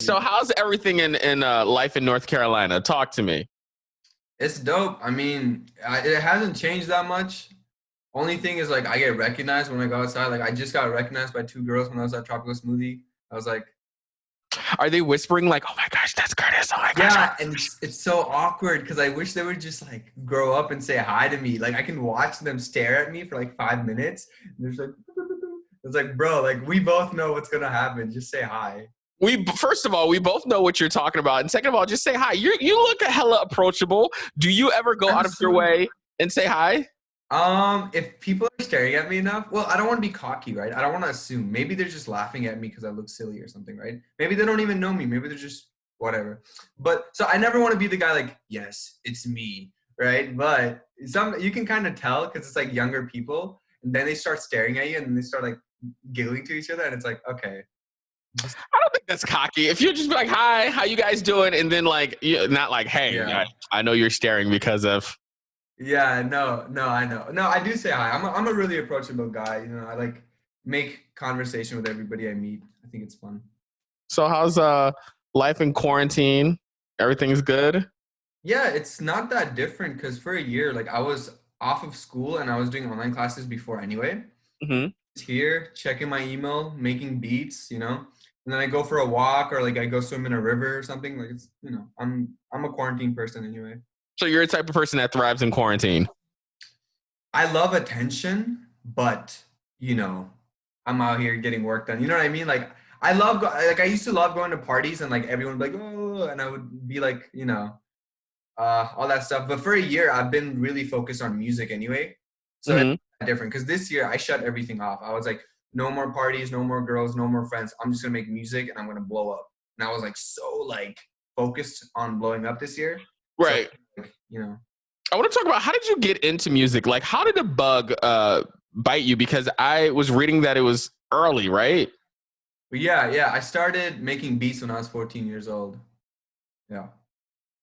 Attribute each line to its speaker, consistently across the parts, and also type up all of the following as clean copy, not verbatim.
Speaker 1: So how's everything in life in North Carolina? Talk to me.
Speaker 2: It's dope. I mean, it hasn't changed that much. Only thing is like I get recognized when I go outside. Like I just got recognized by two girls when I was at Tropical Smoothie. I was like,
Speaker 1: Are they whispering like, "Oh my gosh, that's Curtis. Oh my gosh."
Speaker 2: yeah, and it's so awkward because I wish they would just like grow up and say hi to me. Like I can watch them stare at me for like 5 minutes. And there's like, it's like, bro, like we both know what's gonna happen. Just say hi.
Speaker 1: We first of all, we both know what you're talking about, and second of all, just say hi. You look a hella approachable. Do you ever go
Speaker 2: I'm
Speaker 1: out of your
Speaker 2: so
Speaker 1: way and say hi?
Speaker 2: If people are staring at me enough, well, I don't want to be cocky, right? I don't want to assume. Maybe they're just laughing at me because I look silly or something, right? Maybe they don't even know me. Maybe they're just whatever. But so I never want to be the guy like, yes, it's me, right? But some you can kind of tell because it's like younger people, and then they start staring at you, and then they start like giggling to each other, and it's like, okay, just
Speaker 1: I don't think that's cocky. If you just be like, "Hi, how you guys doing?" and then like, not like, "Hey,
Speaker 2: yeah.
Speaker 1: I know you're staring because of."
Speaker 2: Yeah, no, I know. No, I do say hi. I'm a really approachable guy. I like make conversation with everybody I meet. I think it's fun.
Speaker 1: So how's life in quarantine? Everything's good.
Speaker 2: Yeah, it's not that different because for a year, like I was off of school and I was doing online classes before anyway.
Speaker 1: Hmm.
Speaker 2: It's here, checking my email, making beats, and then I go for a walk or like I go swim in a river or something. Like I'm a quarantine person anyway.
Speaker 1: So you're the type of person that thrives in quarantine.
Speaker 2: I love attention, but you know, I'm out here getting work done. You know what I mean? Like like I used to love going to parties and like everyone would be like, oh, and I would be like, all that stuff. But for a year, I've been really focused on music anyway. So it's
Speaker 1: Hmm.
Speaker 2: different because this year I shut everything off. I was like, no more parties, no more girls, no more friends. I'm just gonna make music and I'm gonna blow up. And I was like so like focused on blowing up this year. So
Speaker 1: Right.
Speaker 2: like,
Speaker 1: I want to talk about how did you get into music? Like, how did the bug bite you? Because I was reading that it was early, right?
Speaker 2: but yeah, I started making beats when I was 14 years old. Yeah.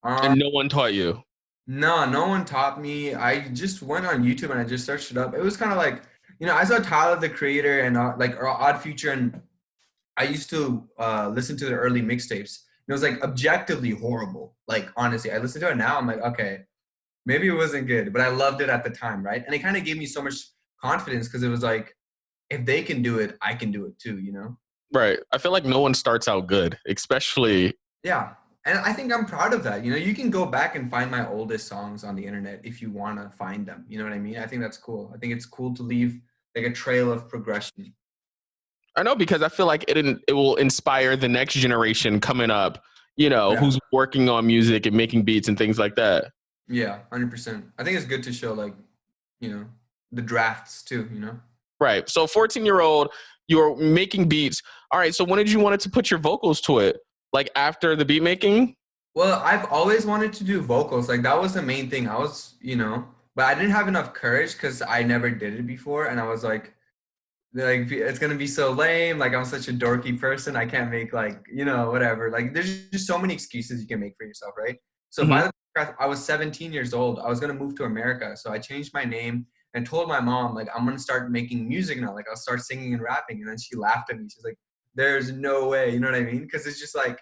Speaker 2: Um,
Speaker 1: And no one taught you.
Speaker 2: no one taught me. I just went on YouTube and I just searched it up. It was kind of like, I saw Tyler the Creator and like Odd Future, and I used to listen to the early mixtapes. It was like objectively horrible. Like honestly, I listen to it now. I'm like, okay, maybe it wasn't good, but I loved it at the time, right? And it kind of gave me so much confidence because it was like, if they can do it, I can do it too.
Speaker 1: Right. I feel like no one starts out good, especially.
Speaker 2: Yeah. And I think I'm proud of that. You can go back and find my oldest songs on the internet if you want to find them. You know what I mean? I think that's cool. I think it's cool to leave like a trail of progression.
Speaker 1: I know because I feel like it will inspire the next generation coming up,
Speaker 2: Yeah.
Speaker 1: who's working on music and making beats and things like that.
Speaker 2: Yeah, 100%. I think it's good to show like, you know, the drafts too.
Speaker 1: Right. So 14-year-old, you're making beats. All right. So when did you want to put your vocals to it? Like after the beat making?
Speaker 2: Well, I've always wanted to do vocals. Like that was the main thing. But I didn't have enough courage because I never did it before. And I was like it's gonna be so lame. Like I'm such a dorky person. I can't make like, whatever. Like there's just so many excuses you can make for yourself, right? So
Speaker 1: Hmm.
Speaker 2: by the time I was 17 years old, I was gonna move to America. So I changed my name and told my mom, like, I'm gonna start making music now. Like I'll start singing and rapping. And then she laughed at me. She's like, there's no way, you know what I mean? Because it's just like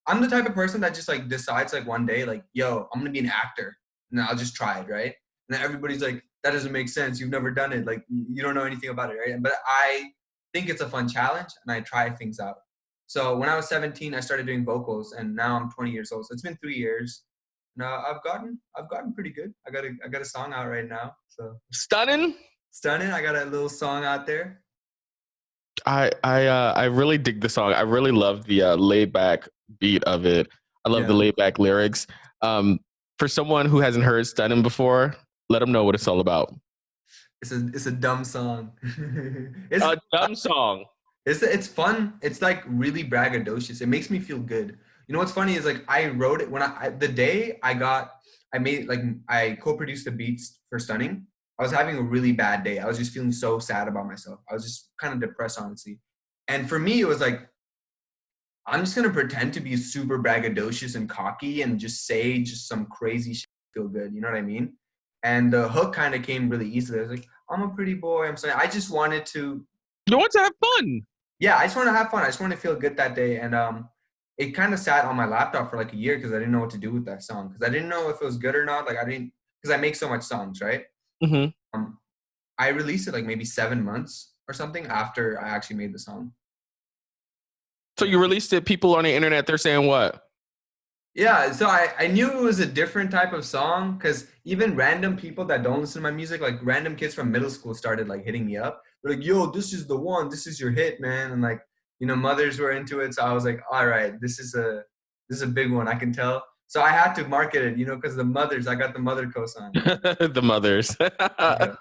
Speaker 2: I'm the type of person that just like decides like one day, like, yo, I'm gonna be an actor, and I'll just try it, right? And then everybody's like, that doesn't make sense. You've never done it. Like, you don't know anything about it, right? But I think it's a fun challenge, and I try things out. So when I was 17, I started doing vocals, and now I'm 20 years old. So it's been 3 years. Now I've gotten pretty good. I got a song out right now. So
Speaker 1: Stunning.
Speaker 2: Stunning. I got a little song out there.
Speaker 1: I really dig the song. I really love the laid back beat of it. I love the
Speaker 2: Yeah.
Speaker 1: laid back lyrics. Um, for someone who hasn't heard Stunning before, let them know what it's all about.
Speaker 2: It's a dumb song. it's
Speaker 1: A dumb song.
Speaker 2: It's fun. It's like really braggadocious. It makes me feel good. You know what's funny is like I wrote it when the day I made like I co-produced the beats for Stunning. I was having a really bad day. I was just feeling so sad about myself. I was just kind of depressed, honestly. And for me, it was like I'm just gonna pretend to be super braggadocious and cocky and just say just some crazy shit to feel good. You know what I mean? And the hook kind of came really easily. I was like, I'm a pretty boy. I'm sorry. I just wanted to
Speaker 1: You want to have fun.
Speaker 2: yeah, I just want to have fun. I just want to feel good that day. And it kind of sat on my laptop for like a year because I didn't know what to do with that song because I didn't know if it was good or not. Like I didn't because I make so much songs, right?
Speaker 1: Mm-hmm.
Speaker 2: Um, I released it like maybe 7 months or something after I actually made the song.
Speaker 1: So you released it. People on the internet, they're saying what?
Speaker 2: Yeah, so I knew it was a different type of song because even random people that don't listen to my music, like random kids from middle school started like hitting me up. They're like, yo, this is the one, this is your hit, man. And like, mothers were into it. So I was like, all right, this is a big one, I can tell. So I had to market it, because the mothers, I got the mother cosign.
Speaker 1: The mothers.
Speaker 2: Yeah.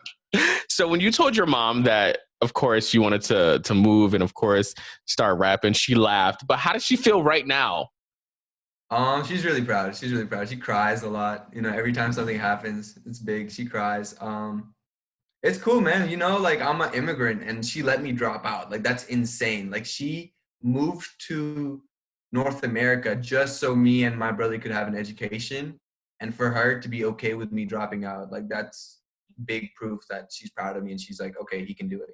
Speaker 1: So when you told your mom that, of course, you wanted to move and of course start rapping, she laughed. But how does she feel right now?
Speaker 2: She's really proud. She's really proud. She cries a lot. Every time something happens, it's big. She cries. It's cool, man. Like I'm an immigrant and she let me drop out. Like that's insane. Like she moved to North America just so me and my brother could have an education and for her to be okay with me dropping out. Like that's big proof that she's proud of me and she's like, okay, he can do it.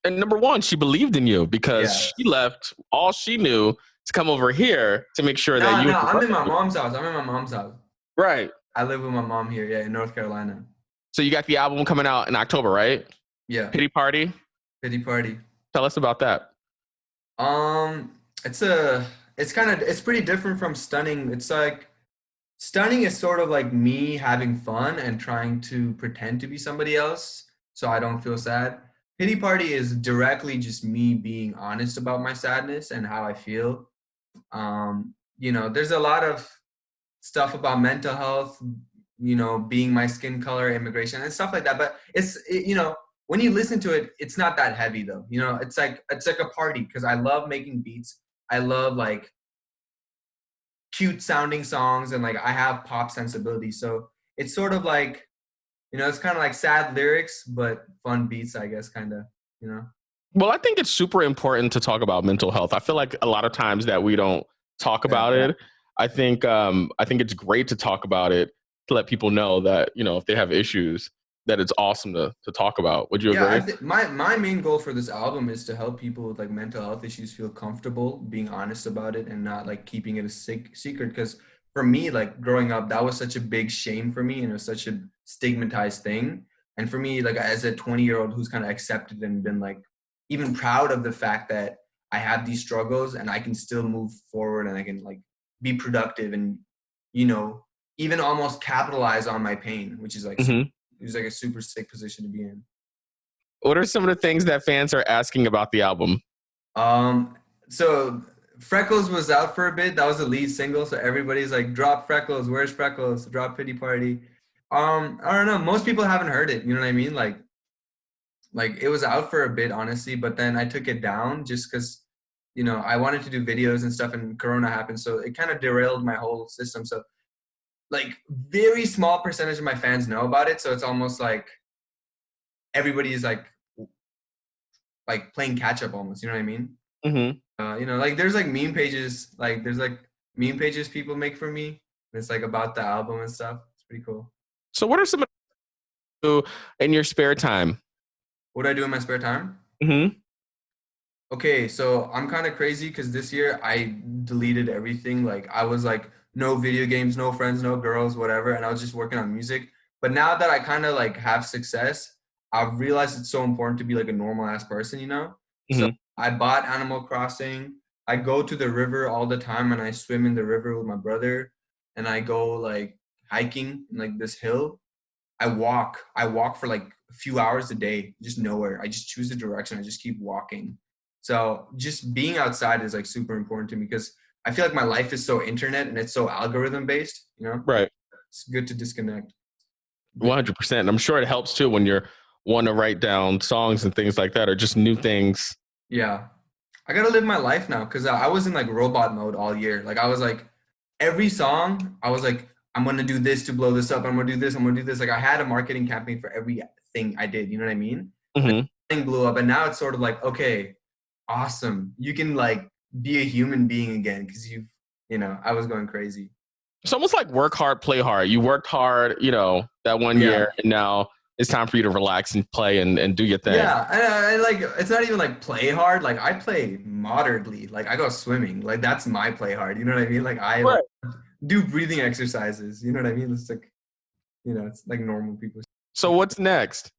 Speaker 1: And number one, she believed in you because
Speaker 2: Yeah.
Speaker 1: she left all she knew to come over here to make sure that
Speaker 2: No,
Speaker 1: you.
Speaker 2: no, I'm in my mom's house. I'm in my mom's house.
Speaker 1: Right.
Speaker 2: I live with my mom here, yeah, in North Carolina.
Speaker 1: So you got the album coming out in October, right?
Speaker 2: Yeah.
Speaker 1: Pity Party.
Speaker 2: Pity Party.
Speaker 1: Tell us about that.
Speaker 2: Um, it's pretty different from Stunning. It's like Stunning is sort of like me having fun and trying to pretend to be somebody else so I don't feel sad. Pity Party is directly just me being honest about my sadness and how I feel. There's a lot of stuff about mental health, being my skin color, immigration, and stuff like that. But when you listen to it, it's not that heavy though. It's like a party because I love making beats. I love like cute sounding songs and like I have pop sensibility. So it's sort of like, it's kind of like sad lyrics, but fun beats, I guess, kind of, you know?
Speaker 1: Well, I think it's super important to talk about mental health. I feel like a lot of times that we don't talk
Speaker 2: Yeah.
Speaker 1: about it. I think it's great to talk about it to let people know that, if they have issues, that it's awesome to talk about. Would you
Speaker 2: Yeah,
Speaker 1: agree?
Speaker 2: my main goal for this album is to help people with like mental health issues feel comfortable being honest about it and not like keeping it a secret. Because for me, like growing up, that was such a big shame for me and it was such a stigmatized thing. And for me, like as a 20-year-old who's kind of accepted and been like even proud of the fact that I have these struggles and I can still move forward and I can like be productive and you know even almost capitalize on my pain, which is like
Speaker 1: Mhm.
Speaker 2: it was like a super sick position to be in.
Speaker 1: What are some of the things that fans are asking about the album?
Speaker 2: So Freckles was out for a bit. That was the lead single. So everybody's like, drop Freckles. Where's Freckles? Drop Pity Party. I don't know. Most people haven't heard it. You know what I mean? Like it was out for a bit, honestly, but then I took it down just because, I wanted to do videos and stuff and Corona happened. So it kind of derailed my whole system. So like very small percentage of my fans know about it. So it's almost like everybody is like playing catch up almost. You know what I mean?
Speaker 1: Mm-hmm.
Speaker 2: Like there's like meme pages, like there's like meme pages people make for me. It's like about the album and stuff. It's pretty cool.
Speaker 1: So, what are some of the in your spare time?
Speaker 2: What do I do in my spare time?
Speaker 1: Mm-hmm.
Speaker 2: Okay, so I'm kind of crazy because this year I deleted everything. Like I was like no video games, no friends, no girls, whatever, and I was just working on music. But now that I kind of like have success, I've realized it's so important to be like a normal ass person. So
Speaker 1: Mm-hmm.
Speaker 2: I bought Animal Crossing. I go to the river all the time and I swim in the river with my brother and I go like hiking in like this hill. I walk for like a few hours a day, just nowhere. I just choose the direction. I just keep walking. So just being outside is like super important to me because I feel like my life is so internet and it's so algorithm based.
Speaker 1: Right.
Speaker 2: It's good to disconnect.
Speaker 1: 100%. I'm sure it helps too when you're want to write down songs and things like that, or just new things.
Speaker 2: Yeah. I gotta live my life now because I was in like robot mode all year. Like I was like every song, I was like, I'm gonna do this to blow this up. I'm gonna do this. I'm gonna do this. Like I had a marketing campaign for everything I did. You know what I mean?
Speaker 1: Mm-hmm.
Speaker 2: Thing blew up, and now it's sort of like, okay, awesome. You can like be a human being again because I was going crazy.
Speaker 1: It's almost like work hard, play hard. You worked hard, that one
Speaker 2: Yeah.
Speaker 1: year, and now it's time for you to relax and play and do your thing.
Speaker 2: Yeah, and like it's not even like play hard. Like I play moderately. Like I go swimming. Like that's my play hard. You know what I mean? Like I like
Speaker 1: Right.
Speaker 2: do breathing exercises. You know what I mean? It's like it's like normal people.
Speaker 1: So what's next?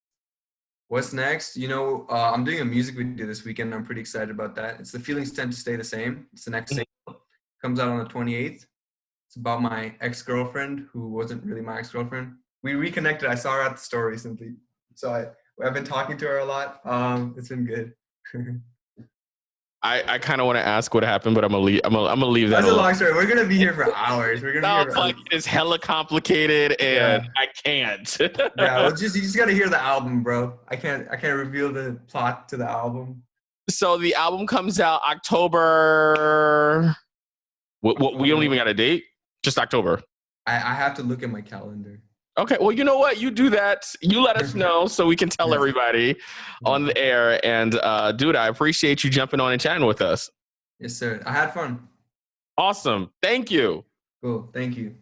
Speaker 2: What's next? I'm doing a music video this weekend. I'm pretty excited about that. It's The Feelings Tend to Stay the Same. It's the next single. Comes out on the 28th. It's about my ex-girlfriend who wasn't really my ex-girlfriend. We reconnected. I saw her at the store recently. So I've been talking to her a lot. It's been good.
Speaker 1: I kind of want to ask what happened, but I'm gonna leave. I'm gonna leave that
Speaker 2: That's a
Speaker 1: alone.
Speaker 2: long story. We're gonna be here for hours. We're gonna be here
Speaker 1: Sounds
Speaker 2: for
Speaker 1: like it's hella complicated, and I can't.
Speaker 2: yeah. Well, you just gotta hear the album, bro. I can't reveal the plot to the album.
Speaker 1: So the album comes out October. We don't even got a date. Just October.
Speaker 2: I have to look at my calendar.
Speaker 1: Okay, well, you know what? You do that. You let us know so we can tell everybody on the air. And dude, I appreciate you jumping on and chatting with us.
Speaker 2: Yes, sir. I had fun.
Speaker 1: Awesome. Thank you.
Speaker 2: Cool. Thank you.